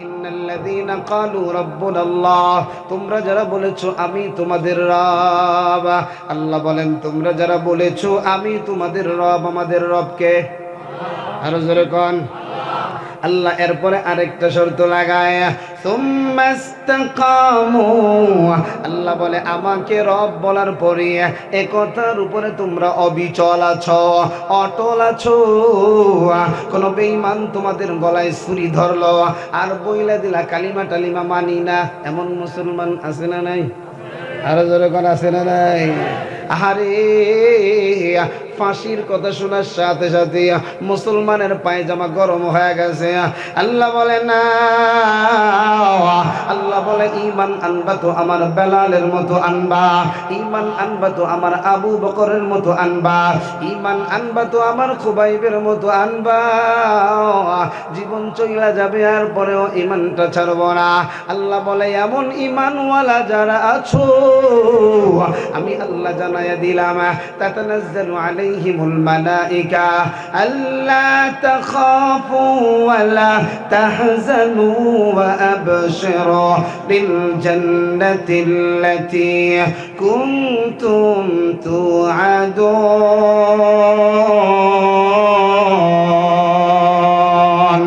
ইন্নাল্লাযীনা ক্বালু রাব্বুনাল্লাহ, তোমরা যারা বলেছো আমি তোমাদের রব, আল্লাহ বলেন তোমরা যারা বলেছো আমি তোমাদের রব, আমাদের রবকে আরো জোরে কোন আল্লাহ। এরপরে আরেকটা শর্ত লাগায় সুম্মাস্তাকামু, আল্লাহ বলে আমাকে রব বলার পরে একথার উপরে তোমরা অবিচল আছো, অটল আছো। কোন বেঈমান তোমাদের গলায় ছুরি ধরলো আর বইলা দিলা কালিমা টালিমা মানি না, এমন মুসলমান আছে না নাই? আরো জোরে কোন আছে না নাই? আরে ফাঁসির কথা শোনার সাথে সাথে মুসলমানের পায়জামা গরম হয়ে গেছে। আল্লাহ বলে না, আল্লাহ বলে ঈমান আনবা তো আমার বেলালের মতো আনবা, ঈমান আনবা তো আমার আবু বকরের মতো আনবা, ঈমান আনবা তো আমার খুবাইবের মতো আনবা। জীবন চইলা যাবে আর পরেও ঈমানটা ছাড়ব না। আল্লাহ বলে এমন ঈমানওয়ালা যারা আছো আমি আল্লাহ জানায়া দিলাম তাতানাজ্জালু আলাইহিমুল মালাইকা আল্লা তাখাফু ওয়া লা তাহজানু ওয়া আবশিরু বিল জান্নাতিল্লাতী কুনতুম তুআদুন।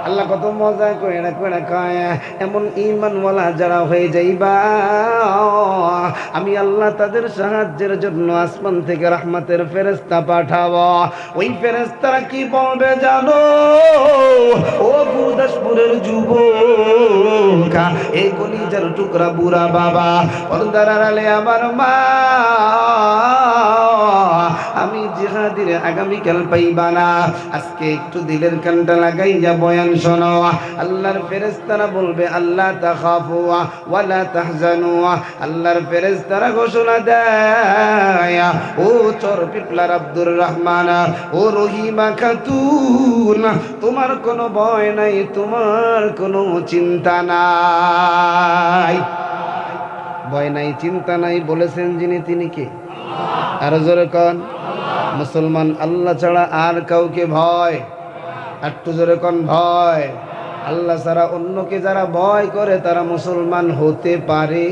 আল্লাহ কত মজা করে খায় এমন ঈমানওয়ালা যারা হয়ে যাইবা আমি আল্লাহ তাদের সাহায্যের জন্য আসমান থেকে রহমতের ফেরেশতা পাঠাবো। ওই ফেরেশতারা কি বলবে জানো? ও গুরদাসপুরের যুবক, এই কলিজার টুকরা বুড়া বাবা, পর্দার আড়ালে আমার মা, আমি জিহাদিরে আগামীকাল পাইবা না, আজকে একটু দিলের কানটা লাগাইয়া বয়ান শোনো। আল্লাহর ফেরেশতারা বলবে আল্লাহ তাখাফু ওয়া লা তাহজানু, আল্লাহর ফেরেশতারা ঘোষণা দেয় ও চর পিপলার আব্দুর রহমান, ও রহিমা খাতুন, তোমার কোনো ভয় নাই, তোমার কোনো চিন্তা নাই। ভয় নাই চিন্তা নাই বলেছেন যিনি, তিনি কে? আরো জোরে কোন মুসলমান আল্লাহ ছাড়া আর কাউকে ভয়? একটু জোরে কোন ভয়? আল্লাহ ছাড়া অন্যকে যারা ভয় করে তারা মুসলমান হতে পারে?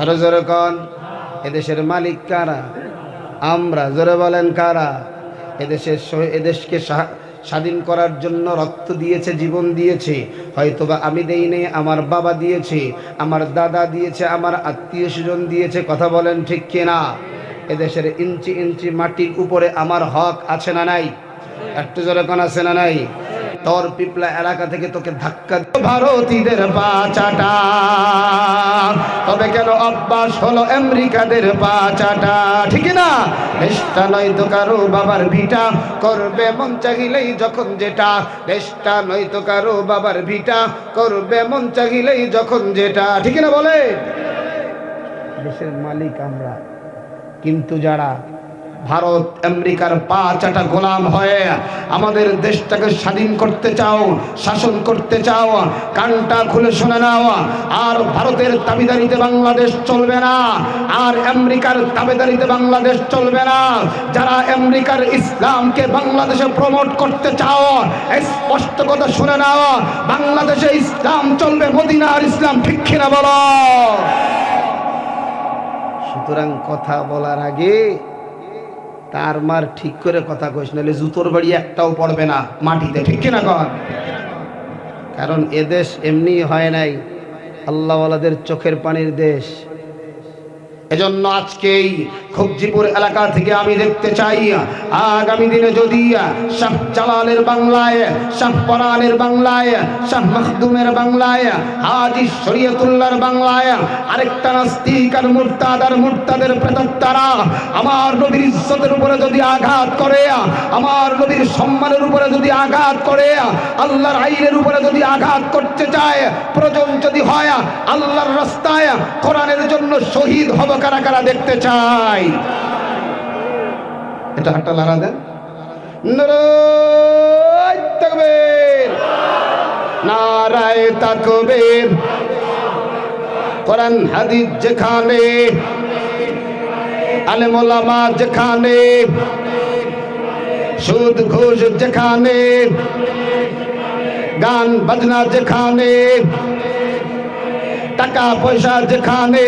আরো জোরে কোন এদেশের মালিক কারা? আমরা। জোরে বলেন কারা? এদেশকে স্বাধীন করার জন্য রক্ত দিয়েছে, জীবন দিয়েছে। হয়তোবা আমি দেই নাই, আমার বাবা দিয়েছে, আমার দাদা দিয়েছে, আমার আত্মীয় স্বজন দিয়েছে। কথা বলেন ঠিক কিনা? এদেশের ইঞ্চি ইঞ্চি মাটির উপরে আমার হক আছে না নাই? একটু জোরে কোন আছে না নাই? তোর পিপলা এলাকা থেকে তোকে ধাক্কা ভারতীয়দের পা চাটা, তবে কেন অভ্যাস হলো আমেরিকাদের পা চাটা? ঠিক না? দেশটা নয়তো কারো বাবার ভিটা, করবে মন চাহিলেই যখন যেটা। দেশটা নয়তো কারো বাবার ভিটা, করবে মন চাহিলেই যখন যেটা। ঠিক না বলে? দেশের মালিক আমরা, কিন্তু যারা ভারত আমেরিকার পা চাটা গোলাম হয়ে আমাদের দেশটাকে স্বাধীন করতে চাও, শাসন করতে চাও, কানটা খুলে শুনে নাও। আর ভারতের দাবিদারিতে বাংলাদেশ চলবে না, আর আমেরিকার দাবিদারিতে বাংলাদেশ চলবে না। যারা আমেরিকার ইসলামকে বাংলাদেশে প্রমোট করতে চাও, স্পষ্ট কথা শুনে নাও, বাংলাদেশে ইসলাম চলবে, মদিনার ইসলাম। ঠিক কিনা বলো? সুতরাং কথা বলার আগে তার মার ঠিক করে কথা কইস, নাহলে জুতোর বাড়ি একটাও পড়বে না মাটিতে। ঠিক কিনা কর? কারণ এদেশ এমনি হয় নাই, আল্লাহওয়ালাদের চোখের পানির দেশ। এজন্য আজকেই খবজিপুর এলাকা থেকে আমি দেখতে চাই আগামী দিনে যদি শাহ জালালের বাংলায়, শাহ পরানের বাংলায়, শাহ মাখদুমের বাংলায়, হাজী শরীয়তুল্লাহর বাংলায় আরেকটা নাস্তিক আর মুরতাদ আর মুরতাদের প্রেতাত্মারা আমার নবীর ইজ্জতের উপরে যদি আঘাত করে, আমার নবীর সম্মানের উপরে যদি আঘাত করে, আল্লাহর আইনের উপরে যদি আঘাত করতে চায়, প্রয়োজন যদি হয় আল্লাহর রাস্তায় কোরআনের জন্য শহীদ হব, কারা কারা দেখতে চাই? এটা হাতটা লড়া দেন। নারায়ে তাকবীর, নারায়ে তাকবীর। কোরআন হাদিস যেখানে, আলেম ওলামা যেখানে, সুদ ঘুষ যেখানে, গান বাজনা যেখানে, টাকা পয়সা যেখানে,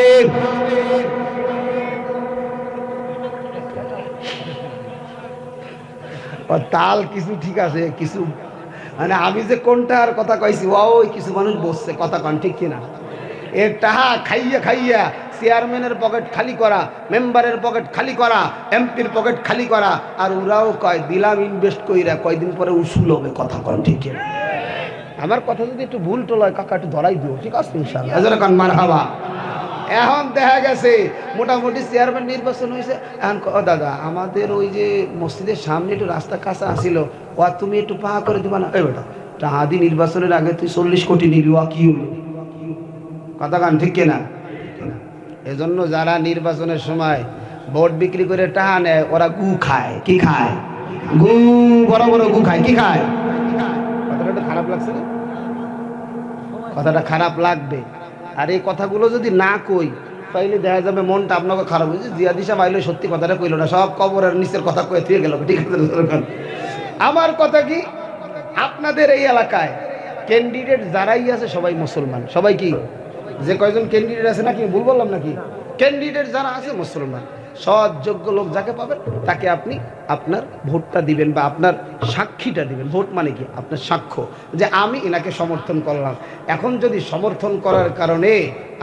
তাল কিছু ঠিক আছে, কিছু মানে আমি যে কোনটার কথা কইছি ওই কিছু মানুষ বসছে, কথা কন ঠিক কিনা? এর টাহা খাইয়া খাইয়া চেয়ারম্যানের পকেট খালি করা, মেম্বারের পকেট খালি করা, এমপির পকেট খালি করা, আর ওরাও কয় দিলাম ইনভেস্ট কইরা কয়দিন পরে উসুল হবে, কথা কন ঠিক কিনা? আমার কথা যদি একটু ভুল টোল হয় কাকা একটু ধরাই দিও, ঠিক আছে ইনশাআল্লাহ, হাজার কান মারহাবা। এখন দেখা গেছে মোটামুটি চেয়ারম্যান নির্বাচন হয়েছে, এখন দাদা আমাদের ওই যে মসজিদের সামনে একটু রাস্তা কাঁচা আসিল, ও তুমি একটু পাহা করে দিবা না? এই বেটা টাহাদি নির্বাচনের আগে তুই 40 কোটি নিবি, ও কি হলো? কথা কান ঠিক কিনা? এজন্য যারা নির্বাচনের সময় ভোট বিক্রি করে টাকা নেয় ওরা গু খায়। কি খায়? গু, বড় বড় গু খায়। কি খায়? কথাটা একটু খারাপ লাগছে না? কথাটা খারাপ লাগবে। আর এই কথাগুলো যদি না কই তাইলে দেখা যাবে মনটা আপনাকে খারাপ হয়েছে, জিয়াদি সাহেব আইলে সত্যি কথাটা কইল না, সব কবরের নিচের কথা কয়ে থুয়ে গেল। ঠিক আছে, আমার কথা কি, আপনাদের এই এলাকায় ক্যান্ডিডেট যারাই আছে সবাই মুসলমান। সবাই কি, যে কয়জন ক্যান্ডিডেট আছে নাকি ভুল বললাম নাকি? ক্যান্ডিডেট যারা আছে মুসলমান, সৎ যোগ্য লোক যাকে পাবেন তাকে আপনি আপনার ভোটটা দিবেন বা আপনার সাক্ষীটা দিবেন। ভোট মানে কি? আপনার সাক্ষ্য যে আমি এনাকে সমর্থন করলাম। এখন যদি সমর্থন করার কারণে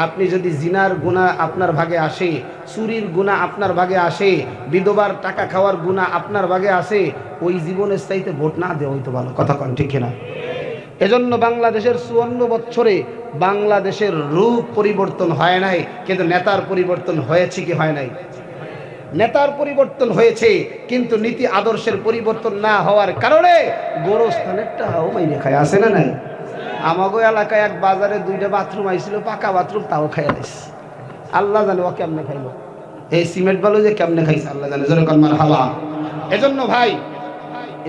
আপনি যদি জিনার গুনাহ আপনার ভাগে আসে, চুরির গুনাহ আপনার ভাগে আসে, বিধবার টাকা খাওয়ার গুনাহ আপনার ভাগে আসে, ওই জীবনের চাইতে ভোট না দেওয়া হইতো ভালো। কথা কন ঠিক কিনা? এজন্য বাংলাদেশের 54 বছরে বাংলাদেশের রূপ পরিবর্তন হয় নাই, কিন্তু নেতার পরিবর্তন হয়েছে কি হয় নাই? নেতার পরিবর্তন হয়েছে, কিন্তু নীতি আদর্শের পরিবর্তন না হওয়ার কারণে গোরস্থানেরটাও মাইনে খায়। আছে না নাই? আমাগো এলাকায় এক বাজারে 2টা বাথরুম আইছিল, পাকা বাথরুম, তাও খাইয়া দিছে। আল্লাহ জানে ও কেমনে খাইলো, এই সিমেন্ট বালু যে কেমনে খাইছে আল্লাহ জানে। জোরে কন মারহাবা। এজন্য ভাই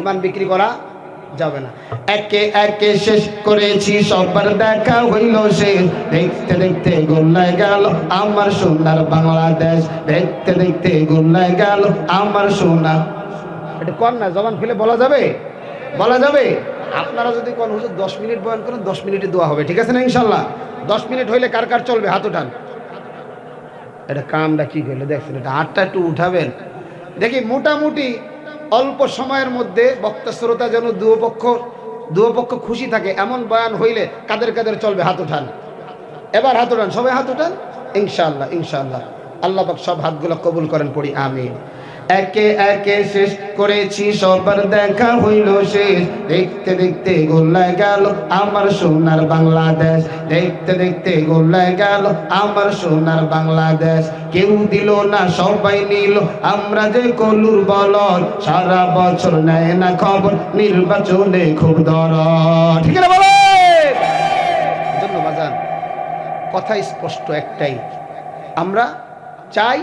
ইমান বিক্রি করা যাবে না। একে একে শেষ করেছি সবার দেখা হইল শেষ, দেখতে দেখতে গোল্লায় গেল আমার সোনার বাংলাদেশ, দেখতে দেখতে গোল্লায় গেল আমার সোনা। এটা কোন না জবান খুলে বলা যাবে? বলা যাবে? আপনারা যদি কোন হুজুর 10 মিনিট বয়ান করেন 10 মিনিটে দোয়া হবে, ঠিক আছে না ইনশাআল্লাহ? 10 মিনিট হইলে কার কার চলবে হাত উঠান। এটা কামটা কি করলে দেখছেন? এটা হাতটা একটু উঠাবেন দেখি। মোটামুটি অল্প সময়ের মধ্যে বক্তা শ্রোতা যেন দুপক্ষ খুশি থাকে এমন বয়ান হইলে কাদের কাদের চলবে হাত উঠান। এবার হাত উঠান, সবাই হাত উঠান ইনশাআল্লাহ। ইনশাআল্লাহ আল্লাহ পাক সব হাতগুলো কবুল করেন, পড়ি আমিন। একে একে শেষ করেছি সবার দেখা হইল শেষ, দেখতে দেখতে গোল্লায় গেল আমার সোনার বাংলাদেশ, দেখতে দেখতে গোল্লায় গেল আমার সোনার বাংলাদেশ। কেউ দিল না সবাই নিল, আমরা যে কলুর বলদ, সারা বছর নেয় না খবর, নির্বাচনে খুব দরদ। ঠিক না বলে? জন্য বাজান কথা স্পষ্ট একটাই, আমরা চাই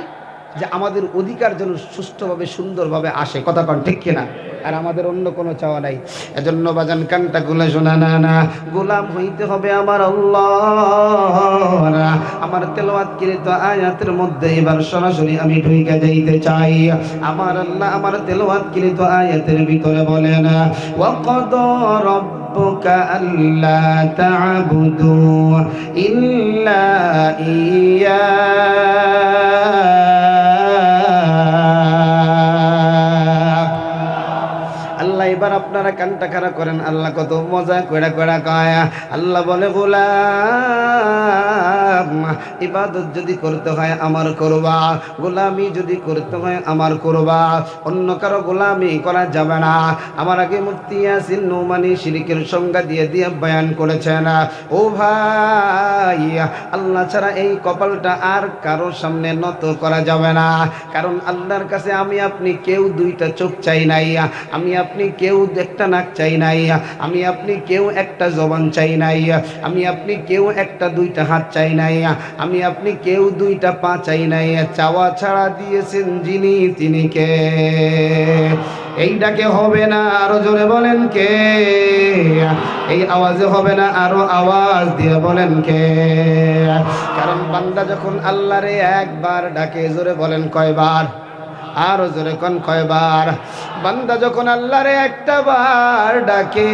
যে আমাদের অধিকার যেন সুষ্ঠুভাবে সুন্দরভাবে আসে। কথা কন ঠিক কিনা? আর আমাদের অন্য কোনো চাওয়া নাই। এজন্য বাজান কানটা গুলা শোনা না না, গোলাম হইতে হবে আমার আল্লাহ। আমার তেলাওয়াতকৃত আয়াতের মধ্যে এবার সরাসরি আমি ঢুকে যাইতে চাই। আমার আল্লাহ আমার তেলাওয়াতকৃত আয়াতের ভিতরে বলেন, ওয়া ক্বাদা রাব্বুকা আল্লা তা'বুদু ইল্লা ইয়্যা। এবার আপনারা কানটা খাড়া করেন, আল্লাহ কত মজা কইরা কইরা কয়। আল্লাহ বলে, গোলাম ইবাদত যদি করতে হয় আমার করবা, গোলামি যদি করতে হয় আমার করবা, অন্য কারো গোলামি করা যাবে না। আমার আগে মুফতি ইয়াসিন নোমানী শিরকের সংজ্ঞা দিয়ে দিয়ে বয়ান করেছেন। ও ভাই, আল্লাহ ছাড়া এই কপালটা আর কারো সামনে নত করা যাবে না। কারণ আল্লাহর কাছে আমি আপনি কেউ 2টা চোখ চাই নাই, আমি আপনি কেউ একটা নাক চাই নাই, আমি আপনি কেউ একটা জবান চাই নাই, আমি আপনি কেউ একটা 2টা হাত চাই নাই, আমি আপনি কেউ 2টা পা চাই নাই। চাওয়া ছাড়া দিয়েছেন যিনি, তিনি কে? এইটাকে হবে না, আরো জোরে বলেন কে? এই আওয়াজে হবে না, আরো আওয়াজ দিয়ে বলেন কে? কারণ বান্দা যখন আল্লাহরে একবার ডাকে, জোরে বলেন কয়বার? আরো জোরে কোন কয়বার? বান্দা যখন আল্লাহরে একটা বার ডাকে,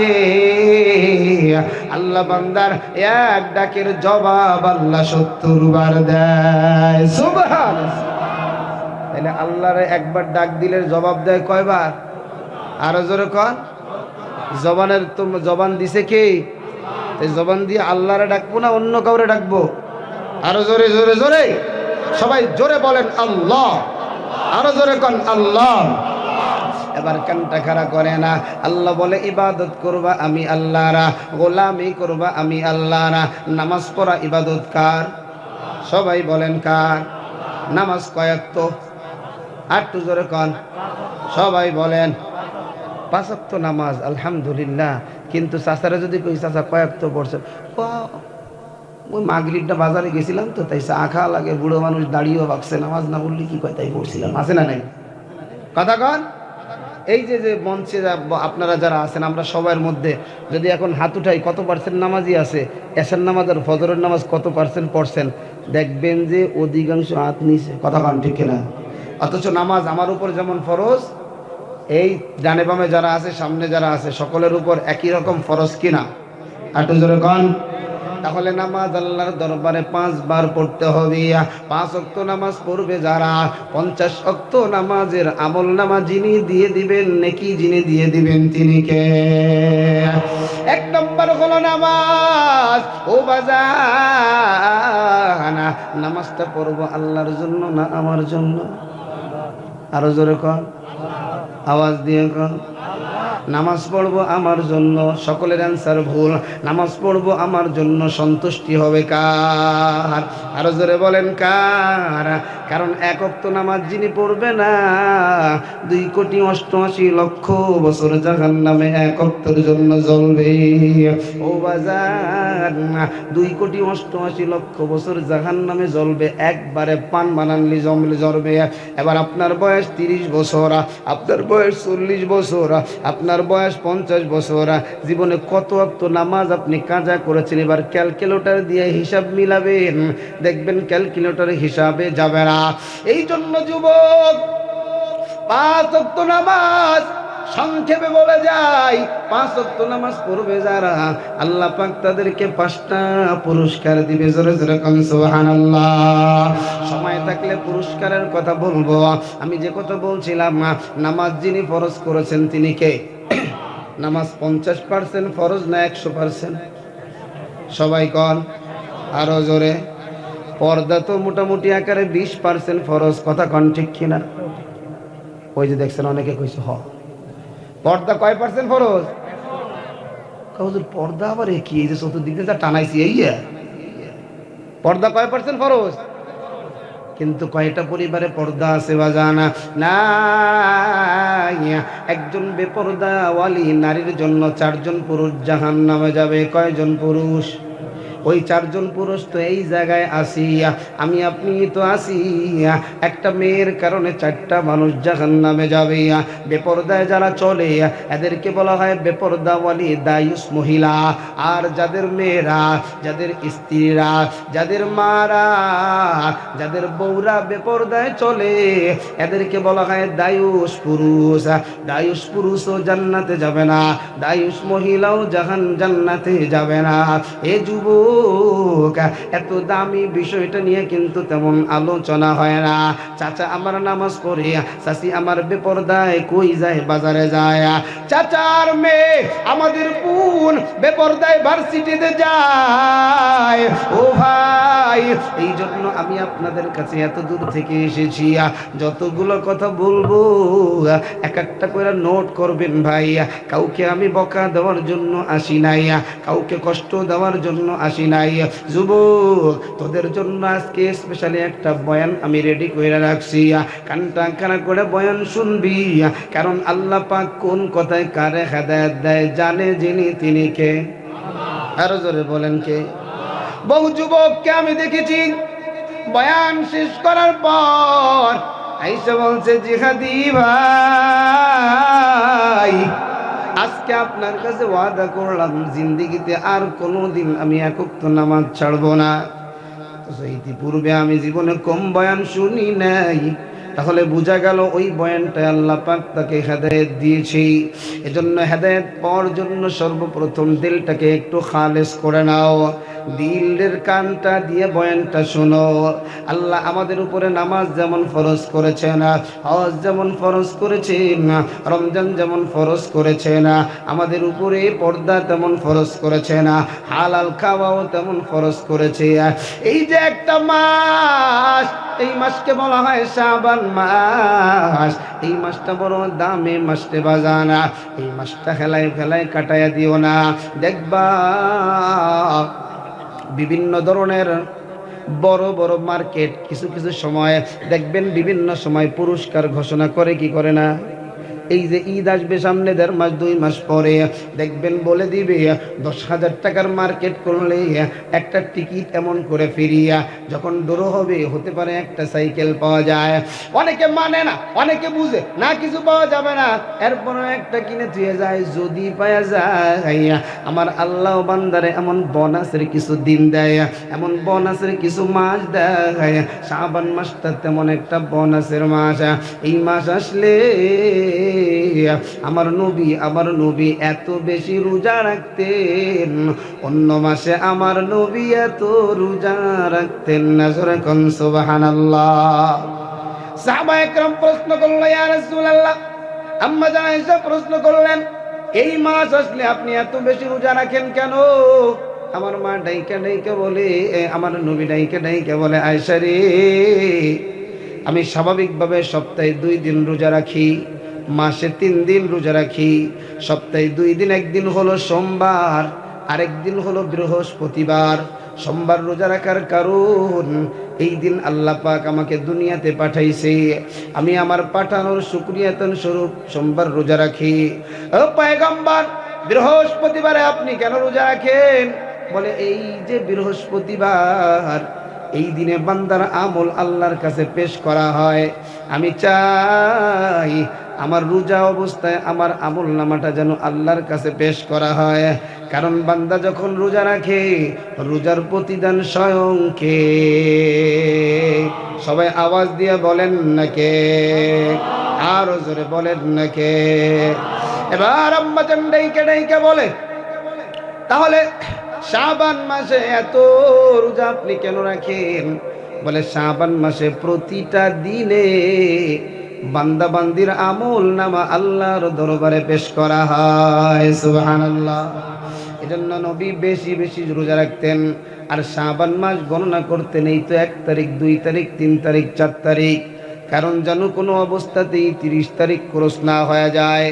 আল্লাহ বান্দার এক ডাকের জবাব আল্লাহ 70 বার দেয়। সুবহানাল্লাহ। তাহলে আল্লাহরে একবার ডাক দিলে জবাব দেয় কয়বার? আরো জোরে কোন। জবানের তো জবান দিছে কে? এই জবান দিয়ে আল্লাহরে ডাকবো না অন্য কাউরে ডাকবো? আরো জোরে জোরে জোরে সবাই জোরে বলেন আল্লাহ। আরো জোরে কোন আল্লাহ। এবার কানটা খাড়া করে না। আল্লাহ বলে ইবাদত করবা আমি আল্লাহরা, গোলামি করবা আমি আল্লাহরা। নামাজ পড়া ইবাদত কার? সবাই বলেন কার? নামাজ কয়েকত? আটটু জোরে কোন। সবাই বলেন 5 ওয়াক্ত নামাজ। আলহামদুলিল্লাহ। কিন্তু চাচারা যদি কই চাচা কয়েকত পড়ছে, ওই মাগরিবটা বাজারে গেছিলাম তো তাই চা খাওয়া লাগে, বুড়ো মানুষ দাঁড়িয়েও বাকছে, নামাজ না বললি কি কয় তাই পড়ছিলাম। আছে না নাই কথা কন? এই যে যে মঞ্চে আপনারা যারা আছেন, আমরা সবার মধ্যে যদি এখন হাত উঠাই কত পার্সেন্ট নামাজই আছে? এশার নামাজ আর ফজরের নামাজ কত পার্সেন্ট পড়ছেন? দেখবেন যে অধিকাংশ হাত নিচে। কথা কন ঠিক কিনা? অথচ নামাজ আমার উপর যেমন ফরজ, এই ডানে বামে যারা আছে, সামনে যারা আছে, সকলের উপর একই রকম ফরজ কিনা? আটু জোরে কন। তাহলে নামাজ আল্লাহর দরবারে 5 বার পড়তে হবে। 5 ওয়াক্ত নামাজ পড়বে যারা, 50 ওয়াক্ত নামাজের আমল নামা যিনি দিয়ে দিবেন, নেকি যিনি দিয়ে দিবেন, তিনি কে? 1 নম্বর হলো নামাজ। ও বাজানা, নামাজটা পড়বো আল্লাহর জন্য না আমার জন্য? আরো জোরে কন, আওয়াজ দিয়ে কন। নামাজ পড়বো আমার জন্য। সকলের অ্যান্সার ভুল। নামাজ পড়বো আমার জন্য, সন্তুষ্টি হবে কার? আরো জোরে বলেন কার? কারণ 1 ওয়াক্ত নামাজ যিনি পড়বে না, 2,88,00,000 বছর জাহান্নামে 1 ওয়াক্তের জন্য জ্বলবে। ও বাজার, 2,88,00,000 বছর জাহান্নামে জ্বলবে, একবারে পান বানানলি জমলে জ্বলবে। এবার আপনার বয়স 30 বছর, আপনার বয়স 40 বছর, আপনার বয়স 50 বছর, জীবনে কত ওয়াক্ত নামাজ আপনি কাজা করেছেন? এবার ক্যালকুলেটর দিয়ে হিসাব মিলাবেন, দেখবেন ক্যালকুলেটর হিসাবে যাবে না। এই জন্য যুবক, 5 ওয়াক্ত নামাজ সংক্ষেপে বলে যায়, 5 ওয়াক্ত নামাজ পড়বে যারা, আল্লাহ পাক তাদেরকে 5টা পুরস্কার দিবে। জোরে জোরে কোন সুবহানাল্লাহ। সময় থাকলে পুরস্কারের কথা বলবো। আমি যে কথা বলছিলাম, নামাজ যিনি ফরজ করেছেন তিনি কে? নামাজ 50% ফরজ না 100%? সবাই কন আরো জোরে। পর্দা তো মোটামুটি আকারে 20% ফরজ। কথা কন ঠিক কিনা? ওই যে দেখছেন অনেকে কইছে পর্দা কয় পার্সেন্ট ফরজ? হুজুর পর্দা আবার কি? এই যে চতুর্দিক দিয়ে যা টানাইছি, এই পর্দা কয় পার্সেন্ট ফরজ? কিন্তু কয়টা পরিবারে পর্দা আছে বাজানা? না, একজন বেপরদাওয়ালি নারীর জন্য 4 জন পুরুষ জাহান্নামে যাবে। কয়জন পুরুষ? ওই 4 জন পুরুষ তো এই জায়গায় আসি, আমি আপনি তো আসি। একটা মেয়ের কারণে 4টা মানুষ জাহান্নামে যাবে। বেপরদায় যারা চলে এদেরকে বলা হয় বেপরদাওয়ালি, দায়ুস মহিলা। আর যাদের মেয়েরা, যাদের স্ত্রীরা, যাদের মারা, যাদের বউরা বেপরদায় চলে এদেরকে বলা হয় দায়ুস পুরুষ। দায়ুস পুরুষও জান্নাতে যাবে না, দায়ুস মহিলাও জান্নাতে যাবে না। এ যুবক, এত দামি বিষয়টা নিয়ে কিন্তু তেমন আলোচনা হয় না। চাচা আমার নামাজ পড়ে, চাচি আমার বেপরদায় কই যায়? বাজারে যায়। চাচার মেয়ে আমাদের বোন বেপরদায় ভার্সিটিতে যায়। ও ভাই, এই জন্য আমি আপনাদের কাছে এত দূর থেকে এসেছি। যতগুলো কথা বলবো এক একটা করে নোট করবেন ভাই। কাউকে আমি বকা দেওয়ার জন্য আসি নাই, কাউকে কষ্ট দেওয়ার জন্য আসি নাই। যুবক, তোদের জন্য আজকে স্পেশালি একটা বয়ান আমি রেডি করে রাখছি। কানটা কানা করে বয়ান শুনবি, কারণ আল্লাহ পাক কোন কথায় কারে হেদায়েত দেয় জানে যিনি, তিনি কে? আরো জোরে বলেন কে? বহু যুবককে আমি দেখেছি বয়ান শেষ করার পর আইসা বলছে, জিহাদি ভাই, আজকে আপনার কাছে ওয়াদা করলাম জিন্দেগিতে আর কোনোদিন আমি 1 ওয়াক্ত নামাজ ছাড়বো না। ইতিপূর্বে আমি জীবনে কম বয়ান শুনি নাই, তাহলে বোঝা গেল ওই বয়ানটা আল্লাহ পাক তাকে হেদায়েত দিয়েছি। এজন্য হেদায়েত পাওয়ার জন্য সর্বপ্রথম দিলটাকে একটু খালেস করে নাও, দিলের কানটা দিয়ে বয়ানটা শোনো। আল্লাহ আমাদের উপরে নামাজ যেমন ফরজ করেছেন, হজ যেমন ফরজ করেছেন, রমজান যেমন ফরজ করেছেন, আমাদের উপরে পর্দা তেমন ফরজ করেছেন, হালাল খাওয়াও তেমন ফরজ করেছে। এই যে একটা মাস, এই মাসকে বলা হয় শাবান মাস। এই মাসটা বড় দামি মাসটা বাজানা, এই মাসটা খেলায় ফেলায় কাটাইয়া দিও না। দেখবা বিভিন্ন ধরনের বড় বড় মার্কেট কিছু কিছু সময় দেখবেন বিভিন্ন সময় পুরস্কার ঘোষণা করে, কি করে না? এই যে ঈদ আসবে সামনে 1.5 মাস 2 মাস পরে দেখবেন বলে দিবে 10,000 টাকার মার্কেট করলে একটা টিকিট এমন করে ফিরিয়া, যখন ড্র হবে হতে পারে একটা সাইকেল পাওয়া যায়। অনেকে মানে না, অনেকে বুঝে না কিছু পাওয়া যাবে না, এরপরও একটা কিনে থুয়ে যায়। যদি পাওয়া যায়, আমার আল্লাহ বান্দারে এমন বোনাসের কিছু দিন দেয়, এমন বোনাসের কিছু মাস দেয়। শাবান মাসটা তেমন একটা বোনাসের মাস। এই মাস আসলে আমার নবী এত বেশি রোজা রাখতেন, অন্য মাসে আমার নবী এত রোজা রাখতেন না। জোরে কোন সুবহানাল্লাহ। সাহাবায়ে কেরাম প্রশ্ন করলেন, ইয়া রাসূলুল্লাহ, আম্মা জান আয়েশা প্রশ্ন করলেন, এই মাস আসলে আপনি এত বেশি রোজা রাখেন কেন? আমার মা ডাইকা ডাইকা বলে, আমার নবী ডাইকা ডাইকা বলে, আয়েশা রে, আমি স্বাভাবিকভাবে সপ্তাহে 2 দিন রোজা রাখি, মাসে 3 দিন রোজা রাখি। সপ্তাহে 2 দিন, একদিন হলো সোমবার, আরেক দিন হলো বৃহস্পতিবার। সোমবার রোজা রাখার কারণ, এই দিন আল্লাহ পাক আমাকে দুনিয়াতে পাঠাইছে, আমি আমার পাঠানোর শুকরিয়াতন স্বরূপ সোমবার রোজা রাখি। ও পয়গম্বর, বৃহস্পতিবারে আপনি কেন রোজা রাখেন? বলে, এই যে বৃহস্পতিবার, এই দিনে বান্দার আমল আল্লাহর কাছে পেশ করা হয়। আমি চাই আমার রোজা অবস্থায় আমার আমল নামাটা যেন আল্লাহর কাছে পেশ করা হয়। কারণ বান্দা যখন রোজা রাখে, রোজার প্রতিদান স্বয়ং কে? সবাই আওয়াজ দিয়ে বলেন না কে? আরো জোরে বলেন না কে? এবার আম্মা জান ডাইকা ডাইকা বলে, তাহলে শাবান মাসে এত রোজা আপনি কেন রাখেন? বলে, শাবান মাসে প্রতিটা দিনে বান্দা বান্দির আমল নামা আল্লাহর দরবারে পেশ করা হয়। সুবহানাল্লাহ। এজন্য নবী বেশি বেশি রোজা রাখতেন। আর শাবান মাস গণনা করতেন এই তো 1 তারিখ, 2 তারিখ, 3 তারিখ, 4 তারিখ। কারণ যেন কোনো অবস্থাতেই 30 তারিখ ক্রস না হয়ে যায়।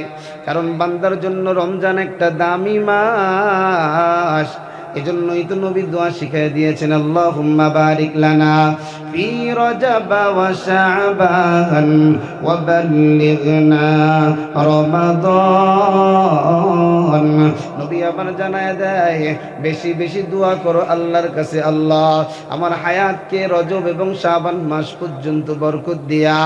কারণ বান্দার জন্য রমজান একটা দামি মাস। এজন্যই তো নবী দোয়া শিখিয়ে দিয়েছেন, আল্লাহুম্মা বারিক লানা ফি রজব ওয়া শাবান ওয়া বাল্লিগনা রমাদান। নবী আবার জানায় দেয়, বেশি বেশি দোয়া করো আল্লাহর কাছে, আল্লাহ আমার হায়াতকে রজব এবং শাবান মাস পর্যন্ত বরকত দিয়া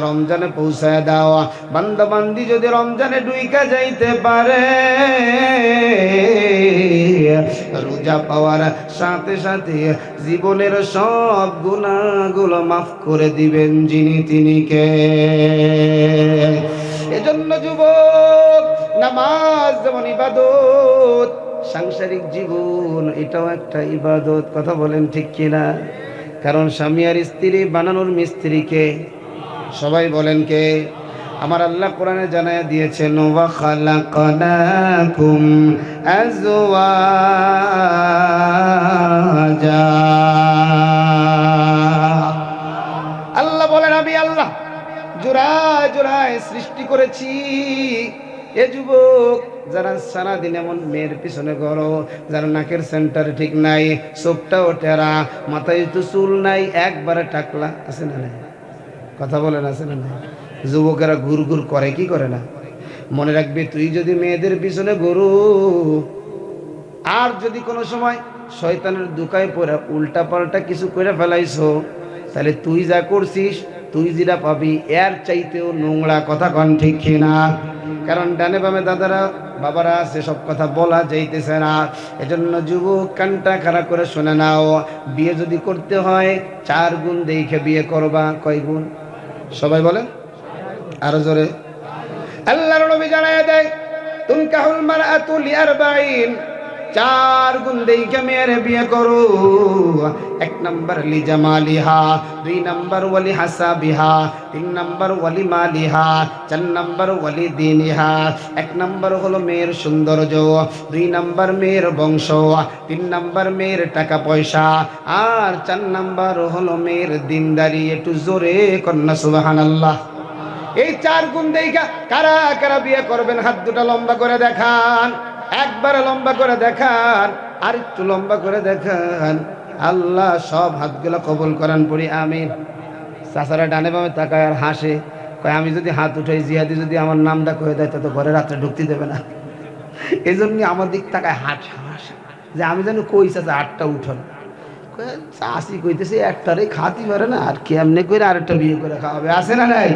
রমজানে পৌঁছায় দাও। বান্দা বান্দি যদি রমজানে ডুইকা যাইতে পারে, রোজা পাওয়ার সাথে সাথে জীবনের সব গুনাহগুলো মাফ করে দিবেন যিনি, তিনি কে? এজন্য যুবক, নামাজ যেমন ইবাদত, সাংসারিক জীবন এটাও একটা ইবাদত। কথা বলেন ঠিক কিনা? কারণ স্বামী আর স্ত্রী বানানোর মিস্ত্রিকে, সবাই বলেন কে? আমার আল্লাহ কোরআনে জানায়া দিয়েছেন, ওয়া খালাকনাকুম আজওয়াজা। আল্লাহ বলেন, আমি আল্লাহ জোড়ায় জোড়ায় সৃষ্টি করেছি। এ যুবক, যারা সারাদিন এমন মেয়ের পিছনে ঘোরো, যারা নাকের সেন্টার ঠিক নাই, চোখটাও টেরা, মাথায় তো চুল নাই, একবারে টাকলা, আছে না? কথা বলেন, আছে না? যুবকেরা ঘুর ঘুর করে, কি করে না? মনে রাখবি, তুই যদি মেয়েদের পিছনে ঘুরু, আর যদি কোনো সময় শয়তানের দুকায় পড়ে উল্টা পাল্টা কিছু করে ফেলাইছো, তাহলে তুই যা করছিস, তুই যেটা পাবি এর চাইতেও নোংরা। কথা কন ঠিক কিনা? কারণ ডানে বামে দাদারা বাবারা আছে, সব কথা বলা যাইতেছে না। এজন্য যুবক, কানটা খাড়া করে শুনে নাও, বিয়ে যদি করতে হয় 4 গুণ দেখে বিয়ে করবা। কয় গুণ? সবাই বলেন আরো জোরে। আল্লাহর নবী জানায়া দেয় তুনকাহুল মারআতু লিআরবাঈন, 4 গুণ দেইখা মেয়ের বিয়ে করো। 1 নাম্বার লি জামালিহা, 2 নাম্বার ওয়ালি হাসাবিহা, 3 নাম্বার ওয়ালি মালিহা, 4 নাম্বার ওয়ালি দীনিহা। 1 নাম্বার হলো মেয়ের সৌন্দর্য, 2 নাম্বার মেয়ের বংশ, 3 নাম্বার মেয়ের টাকা পয়সা, আর 4 নাম্বার হলো মেয়ের দিনদারি। একটু জোরে কন্যা সুবহানাল্লাহ। এই 4 গুণ দেইখা কারা কারা বিয়ে করবেন হাত দুটা লম্বা করে দেখান। একবার লম্বা করে দেখান, আর একটু লম্বা করে দেখান। আল্লাহ সব হাতগুলো কবুল করেন, পড়ি আমিন। চাচারা ডানে বামে তাকায় আর হাসে, কয় আমি যদি হাত উঠাই জিহাদি যদি আমার নামটা কয়ে দেয় তো ঘরে রাত্রে ঢুকতে দেবে না। এই জন্য আমার দিক তাকায় হাসে যে আমি যেন কই চাচা হাতটা উঠন। চাষি কইতেছে একটারে খাতি পারে না, আর কেমনে করে আরেকটা বিয়ে করে খাওয়াবে, আছে না নাই?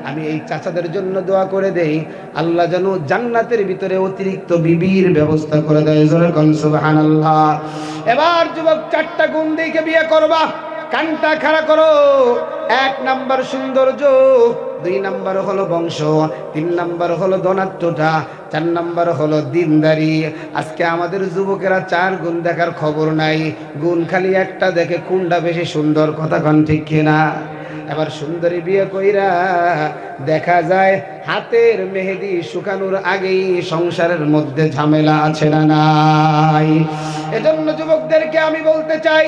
আমি এই চাচাদের জন্য দোয়া করে দেই, আল্লাহ যেন জান্নাতের ভিতরে অতিরিক্ত বিবির ব্যবস্থা করে দেয়। জোরে কোন সুবহানাল্লাহ। এবার যুবক 4টা গুণ দেখে বিয়ে করবা, কানটা খাড়া করো। 1 নাম্বার সৌন্দর্য, 2 নাম্বার হলো বংশ, 3 নাম্বার হলো ধনাত্মতা, 4 নাম্বার হলো দিনদারি। আজকে আমাদের যুবকেরা 4 গুণ দেখার খবর নাই, গুণ খালি একটা দেখে কোনটা বেশি সুন্দর। কথা কোন ঠিক কিনা? এবার সুন্দরী বিয়ে কইরা দেখা যায় হাতের মেহেদি শুকানোর আগেই সংসারের মধ্যে ঝামেলা আছে না নাই? এজন্য যুবকদেরকে আমি বলতে চাই,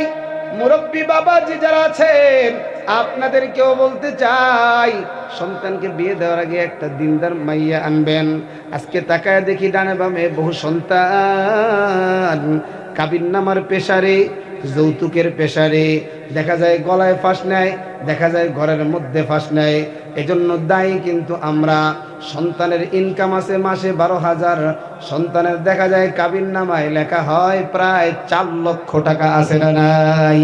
মুরব্বী বাবাজি যারা আছেন আপনাদেরকেও বলতে চাই, সন্তানকে বিয়ে দেওয়ার আগে একটা দিনদার মাইয়া আনবেন। আজকে তাকায় দেখি ডানে বামে বহু সন্তান কাবিননামার পেশারে, যৌতুকের পেশারে, দেখা যায় গলায় ফাঁস নেয়, দেখা যায় ঘরের মধ্যে ফাঁস নেয়। এজন্য দায়ী কিন্তু আমরা। সন্তানের ইনকাম আছে মাসে 12,000, সন্তানের দেখা যায় কাবিননামায় লেখা হয় প্রায় 4 লক্ষ টাকা, আছে না নাই?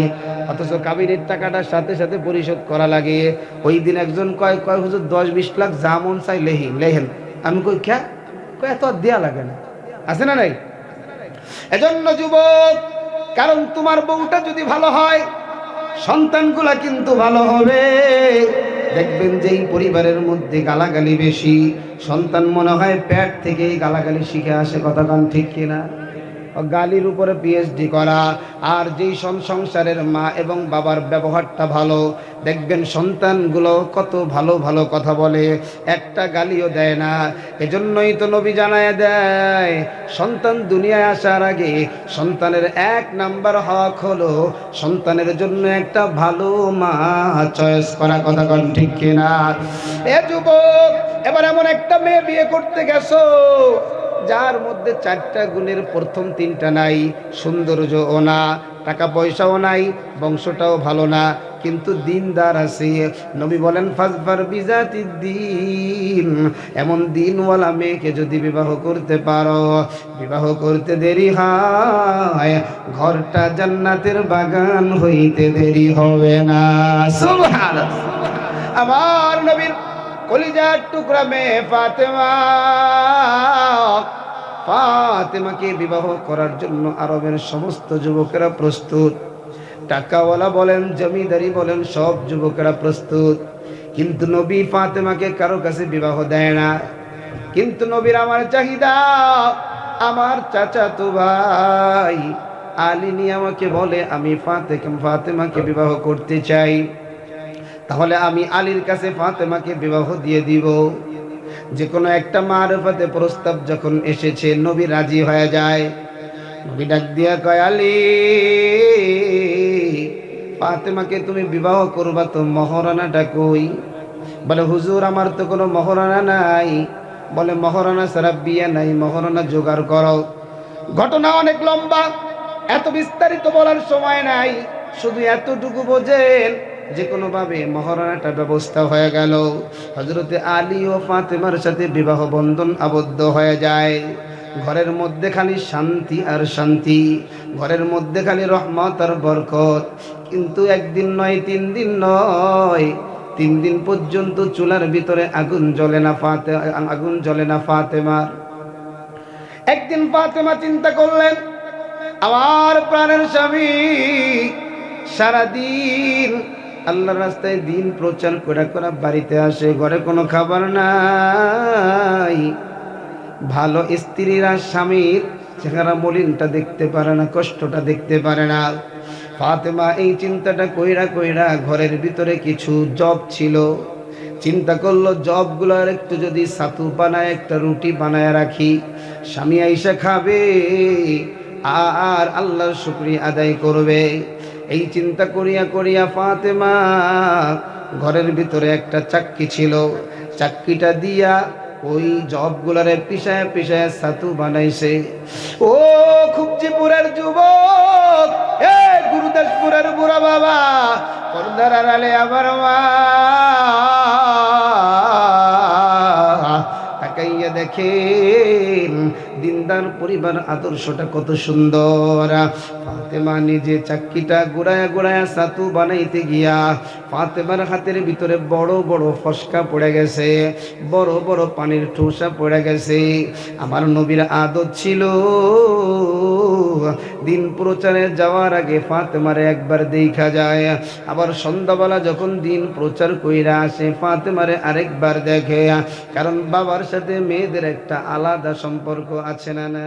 অথচ কাবিনের টাকাটা সাথে সাথে পরিশোধ করা লাগে। ওই দিন একজন কয় হুজুর 10-20 লাখ যা মন চাই লেহেন। আমি কই খ্যা, কয় এত দেয়া লাগে না, আছে না নাই? এজন্য যুবক, কারণ তোমার বউটা যদি ভালো হয় সন্তানগুলা কিন্তু ভালো হবে। দেখবেন যেই পরিবারের মধ্যে গালাগালি বেশি, সন্তান মনে হয় পেট থেকেই গালাগালি শিখে আসে। কথা কান ঠিক কিনা? গালির উপরে পিএইচডি করা। আর যেই সংসারের মা এবং বাবার ব্যবহারটা ভালো, দেখবেন সন্তানগুলো কত ভালো ভালো কথা বলে, একটা গালিও দেয় না। এজন্যই তো নবী জানায় দেয়, সন্তান দুনিয়ায় আসার আগে সন্তানের 1 নাম্বার হক হলো সন্তানের জন্য একটা ভালো মা চয়েস করা। কথা কোন ঠিক কিনা? এ যুবক, এবার এমন একটা মেয়ে বিয়ে করতে গেছো যার মধ্যে 4টা গুণের প্রথম 3টা নাই, সৌন্দর্যও না, টাকা পয়সাও নাই, বংশটাও ভালো না, কিন্তু দিনদার আছে। নবী বলেন ফাজফার বিজাতিদ দ্বীন, এমন দিনওয়ালা মেয়েকে যদি বিবাহ করতে পারো, বিবাহ করতে দেরি হয় ঘরটা জান্নাতের বাগান হইতে দেরি হবে না। সুবহানাল্লাহ। আমার নবীর কলিজার টুকরা মেয়ে ফাতেমাকে বিবাহ করার জন্য আরবের সমস্ত যুবকেরা প্রস্তুত। টাকাওয়ালা বলেন, জমিদারি বলেন, সব যুবকেরা প্রস্তুত। কিন্তু নবী ফাতেমাকে কারো কাছে বিবাহ দেয় না। কিন্তু নবীর আমার চাহিদা, আমার চাচাতো ভাই আলী নিয়ে আমাকে বলে আমি ফাতেমাকে বিবাহ করতে চাই, তাহলে আমি আলীর কাছে ফাতেমাকে বিবাহ দিয়ে দিব। যে কোনো একটা মারফতে প্রস্তাব যখন এসেছে, নবী রাজি হয়ে যায়। নবী ডাক দিয়া কয়, আলী, ফাতেমাকে তুমি বিবাহ করবা তো মহারানাটা কই? বলে হুজুর আমার তো কোনো মহারানা নাই। বলে মহারানা ছাড়া বিয়ে নাই, মহারানা জোগাড় করো। ঘটনা অনেক লম্বা, এত বিস্তারিত বলার সময় নাই, শুধু এতটুকু বোঝেন যে কোনোভাবে মহারানাটা ব্যবস্থা হয়ে গেল। হযরতে আলী ও ফাতেমার সাথে বিবাহ বন্ধন আবদ্ধ হয়ে যায়। ঘরের মধ্যে খালি শান্তি আর শান্তি, ঘরের মধ্যে খালি রহমত আর বরকত। কিন্তু 1 দিন নয়, 3 দিন নয়, 3 দিন পর্যন্ত চুলার ভিতরে আগুন জ্বলে না ফাতেমার। একদিন ফাতেমা চিন্তা করলেন, আমার প্রাণের স্বামী সারাদিন আল্লাহর রাস্তায় দিন প্রচার করে করে বাড়িতে আসে, ঘরে কোনো খাবার নাই। ভালো স্ত্রীরা স্বামীর চেহারা মলিনটা দেখতে পারে না, কষ্টটা দেখতে পারে না। ফাতেমা এই চিন্তাটা কইরা কইরা ঘরের ভিতরে কিছু জব ছিল, চিন্তা করলো জবগুলোর একটু যদি ছাতু বানায়, একটা রুটি বানায় রাখি, স্বামী আইসা খাবে আর আল্লাহর শুকরিয়া আদায় করবে। এই চিন্তা করিয়া করিয়া ফাতেমা ঘরের ভিতরে একটা চাক্কি ছিল, চাক্কিটা দিয়া ওই জবগুলারে পিষায় পিষায় ছাতু বানাইছে। ও খুবজিপুরের যুবক, এ গুরুদাসপুরের বুড়া বাবা, পর্দার আড়ালে আবার মা তাকাইয়া দেখেন দিনদার পরিবার আদর্শটা কত সুন্দর। ফাতেমা নিজে চাক্কিটা ঘুরায়া ঘুরায়া ছাতু বানাইতে গিয়া ফাতেমার হাতের ভিতরে বড় বড় ফসকা পড়ে গেছে, বড় বড় পানির ঠোসা পড়ে গেছে। আমার নবীর আদত ছিল দিন প্রচারে যাওয়ার আগে ফাতেমারে একবার দেখা যায়, আবার সন্ধ্যাবেলা যখন দিন প্রচার কইরা আসে ফাতেমারে আরেকবার দেখে। কারণ বাবার সাথে মেয়েদের একটা আলাদা সম্পর্ক আছে না না?